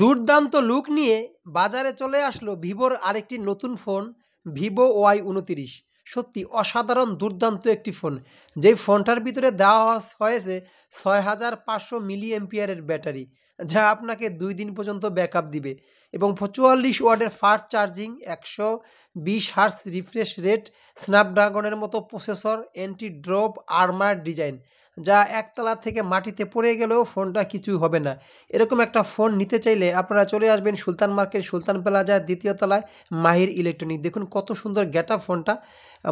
দুর্দান্ত লুক নিয়ে বাজারে চলে আসলো ভিভোর আরেকটি নতুন ফোন vivo Y29। সত্যি অসাধারণ দুর্দান্ত একটি ফোন, যেই ফোনটার ভিতরে দেওয়া হয়েছে 6500 mAh ব্যাটারি, যা আপনাকে 2 দিন পর্যন্ত ব্যাকআপ দিবে এবং 44 ওয়াটের fast charging, 120 hertz refresh rate, স্ন্যাপড্রাগনের মতো processor, anti drop armour design, যা একতলা থেকে মাটিতে পড়ে গেলেও ফোনটা কিছুই হবে না। এরকম একটা ফোন নিতে চাইলে আপনারা চলে আসবেন সুলতান মার্কেট, সুলতান প্লাজার 2য় তলায় মাহির ইলেকট্রনিক। দেখুন কত সুন্দর গেটআপ ফোনটা,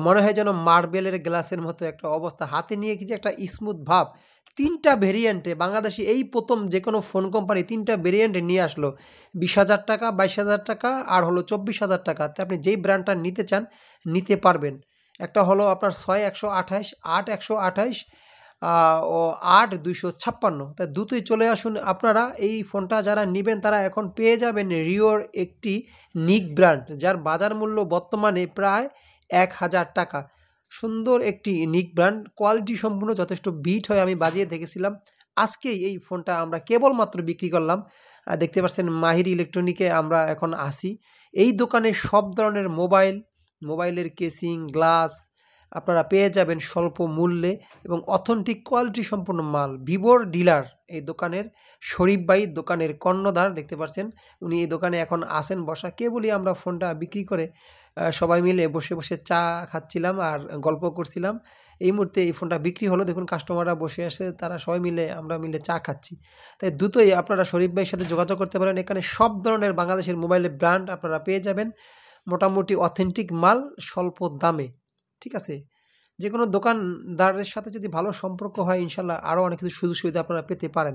মনে হয় যেন মার্বেলের গ্লাসের মতো একটা অবস্থা, হাতে নিয়ে কি যে একটা স্মুথ ভাব। 3টা ভেরিয়েন্টে বাংলাদেশে এই প্রথম যে কোনো ফোন কোম্পানি 3টা ভেরিয়েন্টে নিয়ে আসলো, 20,000 টাকা, 22,000 টাকা আর হলো 24,000 টাকাতে আপনি যেই ব্র্যান্ডটা নিতে চান নিতে পারবেন। একটা হলো আপনার 6/128, 8/128 ও 8/256। তাই দ্রুতই চলে আসুন আপনারা। এই ফোনটা যারা নেবেন তারা এখন পেয়ে যাবেন রিওর একটি নিক ব্র্যান্ড, যার বাজার মূল্য বর্তমানে প্রায় 1,000 টাকা। সুন্দর একটি নিক ব্র্যান্ড, কোয়ালিটি সম্পূর্ণ যথেষ্ট বিট হয়, আমি বাজিয়ে দেখেছিলাম। আজকেই এই ফোনটা আমরা কেবলমাত্র বিক্রি করলাম। দেখতে পাচ্ছেন মাহির ইলেকট্রনিকে আমরা এখন আসি। এই দোকানে সব ধরনের মোবাইলের কেসিং, গ্লাস আপনারা পেয়ে যাবেন স্বল্প মূল্যে এবং অথেন্টিক কোয়ালিটি সম্পন্ন মাল। ভিভোর ডিলার এই দোকানের শরীফ ভাই, দোকানের কর্ণধার, দেখতে পাচ্ছেন উনি এই দোকানে এখন আসেন বসা। কেবলই আমরা ফোনটা বিক্রি করে সবাই মিলে বসে বসে চা খাচ্ছিলাম আর গল্প করছিলাম। এই মুহূর্তে এই ফোনটা বিক্রি হলো, দেখুন কাস্টমাররা বসে আসে, তারা সবাই মিলে আমরা মিলে চা খাচ্ছি। তাই দ্রুতই আপনারা শরীফ ভাইয়ের সাথে যোগাযোগ করতে পারেন। এখানে সব ধরনের বাংলাদেশের মোবাইলের ব্র্যান্ড আপনারা পেয়ে যাবেন, মোটামুটি অথেন্টিক মাল স্বল্প দামে। ঠিক আছে, যে কোনো দোকানদারের সাথে যদি ভালো সম্পর্ক হয় ইনশাল্লাহ আরও অনেক কিছু সুযোগ সুবিধা আপনারা পেতে পারেন।